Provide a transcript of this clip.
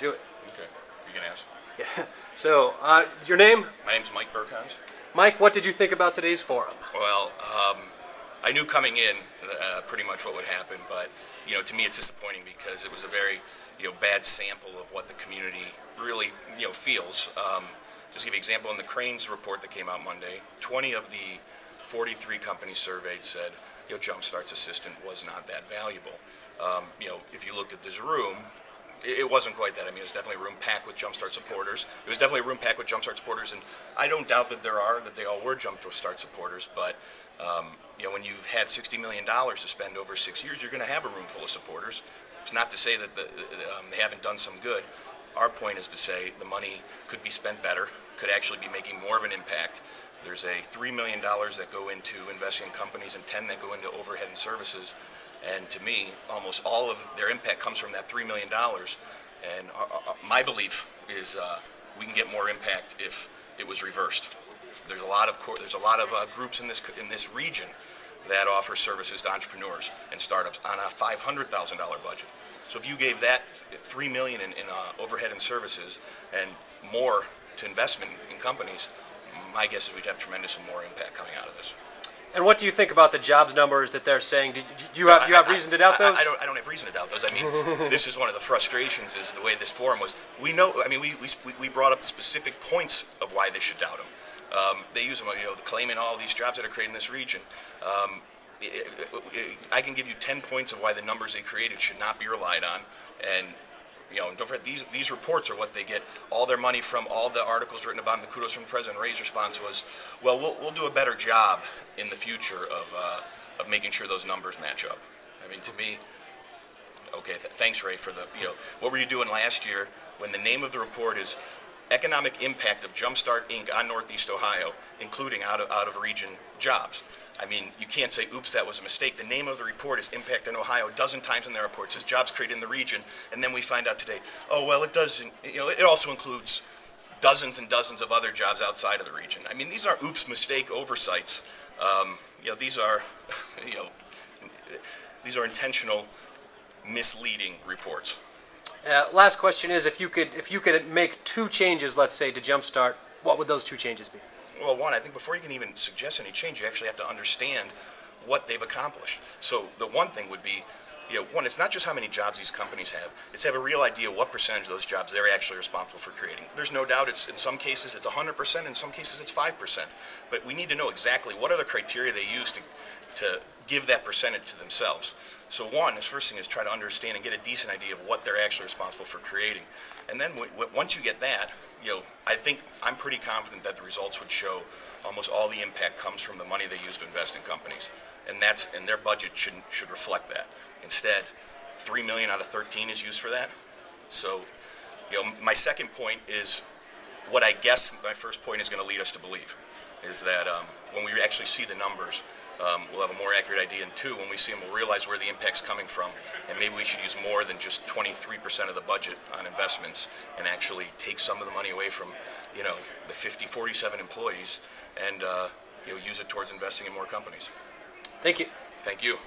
Do it. Okay. You can ask. Yeah. So, your name? My name's Mike Burkons. Mike, what did you think about today's forum? Well, I knew coming in pretty much what would happen, but to me it's disappointing because it was a very bad sample of what the community really feels. Just to give you an example, in the Cranes report that came out Monday, 20 of the 43 companies surveyed said JumpStart's assistant was not that valuable. If you looked at this room, it wasn't quite that. I mean, it was definitely a room packed with JumpStart supporters. It was definitely a room packed with JumpStart supporters, and I don't doubt that they all were JumpStart supporters, but when you've had $60 million to spend over 6 years, you're going to have a room full of supporters. It's not to say that they haven't done some good. Our point is to say the money could be spent better, could actually be making more of an impact. There's a $3 million that go into investing in companies and 10 that go into overhead and services. And to me, almost all of their impact comes from that $3 million. And my belief is we can get more impact if it was reversed. There's a lot of groups in this region that offer services to entrepreneurs and startups on a $500,000 budget. So if you gave that $3 million in overhead and services and more to investment in companies, my guess is we'd have tremendous and more impact coming out of this. And what do you think about the jobs numbers that they're saying? Do you have reason to doubt those? I don't have reason to doubt those. I mean, this is one of the frustrations is the way this forum was. We know. I mean, we brought up the specific points of why they should doubt them. They use them, claiming all these jobs that are created in this region. I can give you 10 points of why the numbers they created should not be relied on, and and don't forget these reports are what they get all their money from. All the articles written about them, the kudos from the president. Ray's response was, "Well, we'll do a better job in the future of making sure those numbers match up." I mean, to me, okay, thanks, Ray, for the what were you doing last year when the name of the report is Economic Impact of JumpStart Inc. on Northeast Ohio, including out of region jobs. I mean, you can't say, oops, that was a mistake. The name of the report is Impact in Ohio. A dozen times in their report it says jobs created in the region, and then we find out today, oh, well, it doesn't, it also includes dozens and dozens of other jobs outside of the region. I mean, these are oops, mistake oversights. These are, these are intentional, misleading reports. Last question is, if you could make 2 changes, let's say, to JumpStart, what would those 2 changes be? Well, one, I think before you can even suggest any change, you actually have to understand what they've accomplished. So the one thing would be, one, it's not just how many jobs these companies have. It's have a real idea what percentage of those jobs they're actually responsible for creating. There's no doubt it's in some cases it's 100%, in some cases it's 5%. But we need to know exactly what are the criteria they use to give that percentage to themselves. So one, this first thing is try to understand and get a decent idea of what they're actually responsible for creating. And then once you get that, I think I'm pretty confident that the results would show almost all the impact comes from the money they use to invest in companies. And their budget should reflect that. Instead, $3 million out of 13 is used for that. So, my second point is what I guess my first point is going to lead us to believe is that when we actually see the numbers, we'll have a more accurate idea. And 2, when we see them, we'll realize where the impact's coming from. And maybe we should use more than just 23% of the budget on investments and actually take some of the money away from, the 47 employees and, use it towards investing in more companies. Thank you. Thank you.